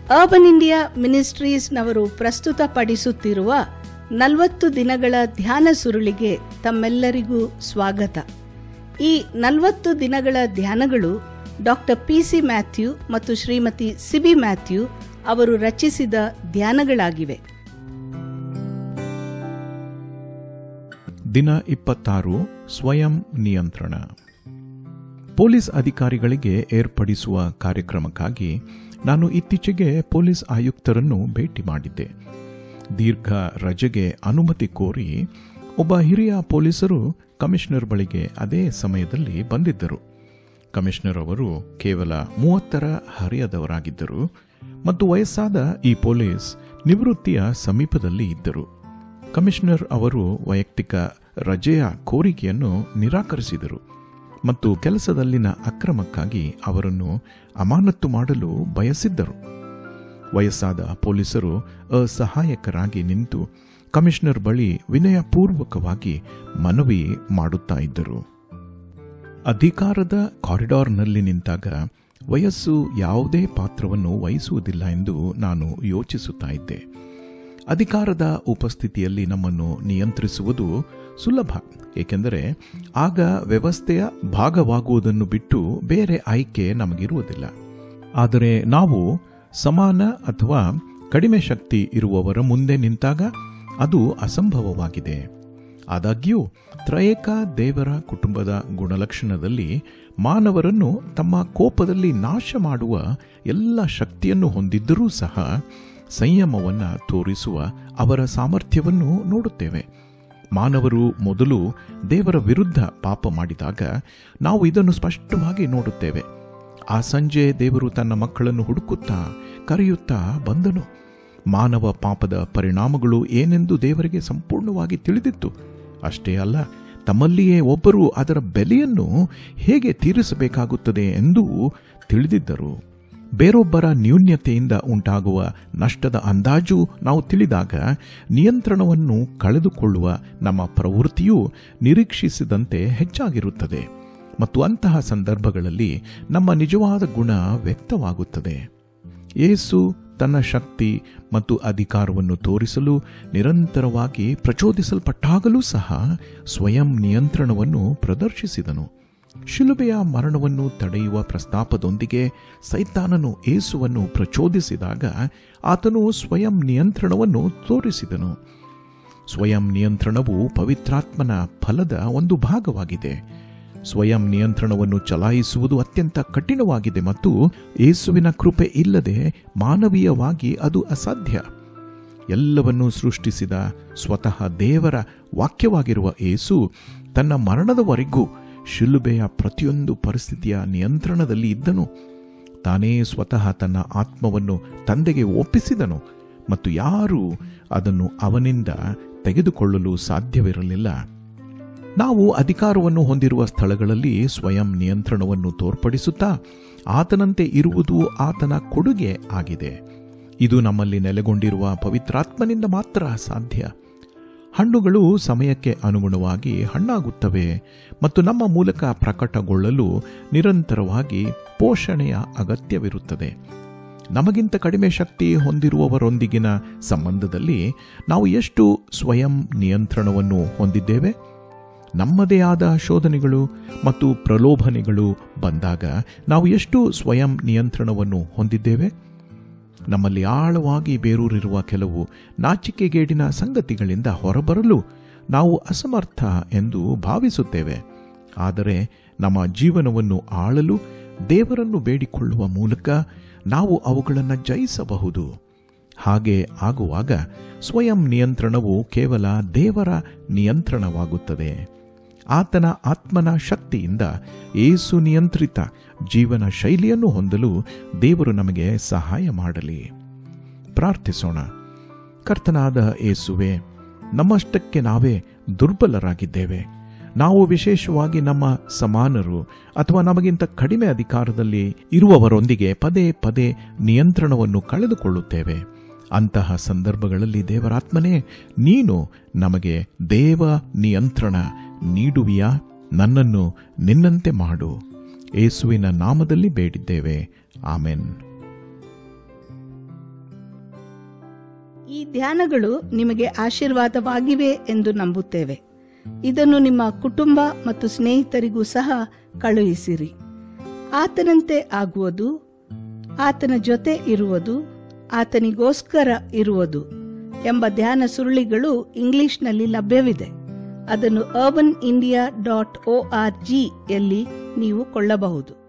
Urban India ಮಿನಿಸ್ಟ್ರೀಸ್ನವರು ಪ್ರಸ್ತುತಪಡಿಸುತ್ತಿರುವ 40 ದಿನಗಳ ಧ್ಯಾನ ಸುರುಳಿಗೆ ತಮ್ಮೆಲ್ಲರಿಗೂ ಸ್ವಾಗತ. ಈ 40 ದಿನಗಳ ಧ್ಯಾನಗಳು ಡಾಕ್ಟರ್ PC ಮ್ಯಾಥ್ಯೂ ಮತ್ತು ಶ್ರೀಮತಿ ಸಿಬಿ ಮ್ಯಾಥ್ಯೂ ಅವರು ರಚಿಸಿದ ಧ್ಯಾನಗಳಾಗಿವೆ. ದಿನ 26 ಸ್ವಯಂ ನಿಯಂತ್ರಣ. ಪೊಲೀಸ್ ಅಧಿಕಾರಿಗಳಿಗೆ ಏರ್ಪಡಿಸುವ ಕಾರ್ಯಕ್ರಮಕ್ಕಾಗಿ ನಾನು ಇತ್ತೀಚೆಗೆ ಪೊಲೀಸ್ ಆಯುಕ್ತರನ್ನು ಭೇಟಿ ಮಾಡಿದ್ದೆ. ದೀರ್ಘ ರಜೆಗೆ ಅನುಮತಿ ಕೋರಿ ಒಬ್ಬ ಹಿರಿಯ ಪೊಲೀಸರು ಕಮಿಷನರ್ ಬಳಿಗೆ ಅದೇ ಸಮಯದಲ್ಲಿ ಬಂದಿದ್ದರು. ಕಮಿಷನರ್ ಅವರು ಕೇವಲ 30ರ ಹರೆಯದವರಾಗಿದ್ದರು ಮತ್ತು ವಯಸ್ಸಾದ ಈ ಪೊಲೀಸ್ ನಿವೃತ್ತಿಯ ಸಮೀಪದಲ್ಲಿ ಇದ್ದರು. ಕಮಿಷನರ್ ಅವರು ವೈಯಕ್ತಿಕ ರಜೆಯ ಕೋರಿಕೆಯನ್ನು ನಿರಾಕರಿಸಿದರು ಮತ್ತು ಕೆಲಸದಲ್ಲಿನ ಅಕ್ರಮಕ್ಕಾಗಿ ಅವರನ್ನು ಅಮಾನತು ಮಾಡಲು ಬಯಸಿದ್ದರು. ವಯಸ್ಸಾದ ಪೊಲೀಸರು ಅಸಹಾಯಕರಾಗಿ ನಿಂತು ಕಮಿಷನರ್ ಬಳಿ ವಿನಯಪೂರ್ವಕವಾಗಿ ಮನವಿ ಮಾಡುತ್ತಾ ಇದ್ದರು. ಅಧಿಕಾರದ ಕಾರಿಡಾರ್ನಲ್ಲಿ ನಿಂತಾಗ ವಯಸ್ಸು ಯಾವುದೇ ಪಾತ್ರವನ್ನು ವಹಿಸುವುದಿಲ್ಲ ಎಂದು ನಾನು ಯೋಚಿಸುತ್ತಾ ಇದ್ದೆ. ಅಧಿಕಾರದ ಉಪಸ್ಥಿತಿಯಲ್ಲಿ ನಮ್ಮನ್ನು ನಿಯಂತ್ರಿಸುವುದು ಸುಲಭ, ಏಕೆಂದರೆ ಆಗ ವ್ಯವಸ್ಥೆಯ ಭಾಗವಾಗುವುದನ್ನು ಬಿಟ್ಟು ಬೇರೆ ಆಯ್ಕೆ ನಮಗಿರುವುದಿಲ್ಲ. ಆದರೆ ನಾವು ಸಮಾನ ಅಥವಾ ಕಡಿಮೆ ಶಕ್ತಿ ಇರುವವರ ಮುಂದೆ ನಿಂತಾಗ ಅದು ಅಸಂಭವವಾಗಿದೆ. ಆದಾಗ್ಯೂ ತ್ರಯೇಕ ದೇವರ ಕುಟುಂಬದ ಗುಣಲಕ್ಷಣದಲ್ಲಿ ಮಾನವರನ್ನು ತಮ್ಮ ಕೋಪದಲ್ಲಿ ನಾಶ ಮಾಡುವ ಎಲ್ಲ ಶಕ್ತಿಯನ್ನು ಹೊಂದಿದ್ದರೂ ಸಹ ಸಂಯಮವನ್ನು ತೋರಿಸುವ ಅವರ ಸಾಮರ್ಥ್ಯವನ್ನು ನೋಡುತ್ತೇವೆ. ಮಾನವರು ಮೊದಲು ದೇವರ ವಿರುದ್ಧ ಪಾಪ ಮಾಡಿದಾಗ ನಾವು ಇದನ್ನು ಸ್ಪಷ್ಟವಾಗಿ ನೋಡುತ್ತೇವೆ. ಆ ಸಂಜೆ ದೇವರು ತನ್ನ ಮಕ್ಕಳನ್ನು ಹುಡುಕುತ್ತಾ ಕರೆಯುತ್ತಾ ಬಂದನು. ಮಾನವ ಪಾಪದ ಪರಿಣಾಮಗಳು ಏನೆಂದು ದೇವರಿಗೆ ಸಂಪೂರ್ಣವಾಗಿ ತಿಳಿದಿತ್ತು. ಅಷ್ಟೇ ಅಲ್ಲ, ತಮ್ಮಲ್ಲಿಯೇ ಒಬ್ಬರು ಅದರ ಬೆಲೆಯನ್ನು ಹೇಗೆ ತೀರಿಸಬೇಕಾಗುತ್ತದೆ ಎಂದೂ ತಿಳಿದಿದ್ದರು. ಬೇರೊಬ್ಬರ ನ್ಯೂನ್ಯತೆಯಿಂದ ಉಂಟಾಗುವ ನಷ್ಟದ ಅಂದಾಜು ನಾವು ತಿಳಿದಾಗ ನಿಯಂತ್ರಣವನ್ನು ಕಳೆದುಕೊಳ್ಳುವ ನಮ್ಮ ಪ್ರವೃತ್ತಿಯು ನಿರೀಕ್ಷಿಸಿದಂತೆ ಹೆಚ್ಚಾಗಿರುತ್ತದೆ ಮತ್ತು ಅಂತಹ ಸಂದರ್ಭಗಳಲ್ಲಿ ನಮ್ಮ ನಿಜವಾದ ಗುಣ ವ್ಯಕ್ತವಾಗುತ್ತದೆ. ಯೇಸು ತನ್ನ ಶಕ್ತಿ ಮತ್ತು ಅಧಿಕಾರವನ್ನು ತೋರಿಸಲು ನಿರಂತರವಾಗಿ ಪ್ರಚೋದಿಸಲ್ಪಟ್ಟಾಗಲೂ ಸಹ ಸ್ವಯಂ ನಿಯಂತ್ರಣವನ್ನು ಪ್ರದರ್ಶಿಸಿದನು. ಶಿಲುಬೆಯ ಮರಣವನ್ನು ತಡೆಯುವ ಪ್ರಸ್ತಾಪದೊಂದಿಗೆ ಸೈತಾನನು ಯೇಸುವನ್ನು ಪ್ರಚೋದಿಸಿದಾಗ ಆತನು ಸ್ವಯಂ ನಿಯಂತ್ರಣವನ್ನು ತೋರಿಸಿದನು. ಸ್ವಯಂ ನಿಯಂತ್ರಣವು ಪವಿತ್ರಾತ್ಮನ ಫಲದ ಒಂದು ಭಾಗವಾಗಿದೆ. ಸ್ವಯಂ ನಿಯಂತ್ರಣವನ್ನು ಚಲಾಯಿಸುವುದು ಅತ್ಯಂತ ಕಠಿಣವಾಗಿದೆ ಮತ್ತು ಯೇಸುವಿನ ಕೃಪೆ ಇಲ್ಲದೆ ಮಾನವೀಯವಾಗಿ ಅದು ಅಸಾಧ್ಯ. ಎಲ್ಲವನ್ನೂ ಸೃಷ್ಟಿಸಿದ ಸ್ವತಃ ದೇವರ ವಾಕ್ಯವಾಗಿರುವ ಯೇಸು ತನ್ನ ಮರಣದವರೆಗೂ ಶಿಲುಬೆಯ ಪ್ರತಿಯೊಂದು ಪರಿಸ್ಥಿತಿಯ ನಿಯಂತ್ರಣದಲ್ಲಿ ಇದ್ದನು. ತಾನೇ ಸ್ವತಃ ತನ್ನ ಆತ್ಮವನ್ನು ತಂದೆಗೆ ಒಪ್ಪಿಸಿದನು ಮತ್ತು ಯಾರೂ ಅದನ್ನು ಅವನಿಂದ ತೆಗೆದುಕೊಳ್ಳಲು ಸಾಧ್ಯವಿರಲಿಲ್ಲ. ನಾವು ಅಧಿಕಾರವನ್ನು ಹೊಂದಿರುವ ಸ್ಥಳಗಳಲ್ಲಿ ಸ್ವಯಂ ನಿಯಂತ್ರಣವನ್ನು ತೋರ್ಪಡಿಸುತ್ತಾ ಆತನಂತೆ ಇರುವುದು ಆತನ ಕೊಡುಗೆ ಆಗಿದೆ. ಇದು ನಮ್ಮಲ್ಲಿ ನೆಲೆಗೊಂಡಿರುವ ಪವಿತ್ರಾತ್ಮನಿಂದ ಮಾತ್ರ ಸಾಧ್ಯ. ಹಣ್ಣುಗಳು ಸಮಯಕ್ಕೆ ಅನುಗುಣವಾಗಿ ಹಣ್ಣಾಗುತ್ತವೆ ಮತ್ತು ನಮ್ಮ ಮೂಲಕ ಪ್ರಕಟಗೊಳ್ಳಲು ನಿರಂತರವಾಗಿ ಪೋಷಣೆಯ ಅಗತ್ಯವಿರುತ್ತದೆ. ನಮಗಿಂತ ಕಡಿಮೆ ಶಕ್ತಿ ಹೊಂದಿರುವವರೊಂದಿಗಿನ ಸಂಬಂಧದಲ್ಲಿ ನಾವು ಎಷ್ಟು ಸ್ವಯಂ ನಿಯಂತ್ರಣವನ್ನು ಹೊಂದಿದ್ದೇವೆ? ನಮ್ಮದೇ ಆದ ಶೋಧನೆಗಳು ಮತ್ತು ಪ್ರಲೋಭನೆಗಳು ಬಂದಾಗ ನಾವು ಎಷ್ಟು ಸ್ವಯಂ ನಿಯಂತ್ರಣವನ್ನು ಹೊಂದಿದ್ದೇವೆ? ನಮ್ಮಲ್ಲಿ ಆಳವಾಗಿ ಬೇರೂರಿರುವ ಕೆಲವು ನಾಚಿಕೆಗೇಡಿನ ಸಂಗತಿಗಳಿಂದ ಹೊರಬರಲು ನಾವು ಅಸಮರ್ಥ ಎಂದು ಭಾವಿಸುತ್ತೇವೆ. ಆದರೆ ನಮ್ಮ ಜೀವನವನ್ನು ಆಳಲು ದೇವರನ್ನು ಬೇಡಿಕೊಳ್ಳುವ ಮೂಲಕ ನಾವು ಅವುಗಳನ್ನು ಜಯಿಸಬಹುದು. ಹಾಗೆ ಆಗುವಾಗ ಸ್ವಯಂ ನಿಯಂತ್ರಣವು ಕೇವಲ ದೇವರ ನಿಯಂತ್ರಣವಾಗುತ್ತದೆ. ಆತನ ಆತ್ಮನ ಶಕ್ತಿಯಿಂದ ಯೇಸು ನಿಯಂತ್ರಿತ ಜೀವನ ಶೈಲಿಯನ್ನು ಹೊಂದಲು ದೇವರು ನಮಗೆ ಸಹಾಯ ಮಾಡಲಿ. ಪ್ರಾರ್ಥಿಸೋಣ. ಕರ್ತನಾದ ಯೇಸುವೆ, ನಮ್ಮಷ್ಟಕ್ಕೆ ನಾವೇ ದುರ್ಬಲರಾಗಿದ್ದೇವೆ. ನಾವು ವಿಶೇಷವಾಗಿ ನಮ್ಮ ಸಮಾನರು ಅಥವಾ ನಮಗಿಂತ ಕಡಿಮೆ ಅಧಿಕಾರದಲ್ಲಿ ಇರುವವರೊಂದಿಗೆ ಪದೇ ಪದೇ ನಿಯಂತ್ರಣವನ್ನು ಕಳೆದುಕೊಳ್ಳುತ್ತೇವೆ. ಅಂತಹ ಸಂದರ್ಭಗಳಲ್ಲಿ ದೇವರಾತ್ಮನೇ, ನೀನು ನಮಗೆ ದೇವ ನಿಯಂತ್ರಣ ನೀಡುವಿಯಾ? ನನ್ನನ್ನು ನಿನ್ನಂತೆ ಮಾಡು. ಯೇಸುವಿನ ನಾಮದಲ್ಲಿ ಬೇಡಿದ್ದೇವೆ. ಆಮೆನ್. ಈ ಧ್ಯಾನಗಳು ನಿಮಗೆ ಆಶೀರ್ವಾದವಾಗಿವೆ ಎಂದು ನಂಬುತ್ತೇವೆ. ಇದನ್ನು ನಿಮ್ಮ ಕುಟುಂಬ ಮತ್ತು ಸ್ನೇಹಿತರಿಗೂ ಸಹ ಕಳುಹಿಸಿರಿ. ಆತನಂತೆ ಆಗುವುದು, ಆತನ ಜೊತೆ ಇರುವುದು, ಆತನಿಗೋಸ್ಕರ ಇರುವುದು ಎಂಬ ಧ್ಯಾನ ಸುರುಳಿಗಳು ಇಂಗ್ಲಿಷ್ನಲ್ಲಿ ಲಭ್ಯವಿದೆ. ಅದನ್ನು urbanindia.org ಯಲ್ಲಿ ನೀವು ಕೊಳ್ಳಬಹುದು.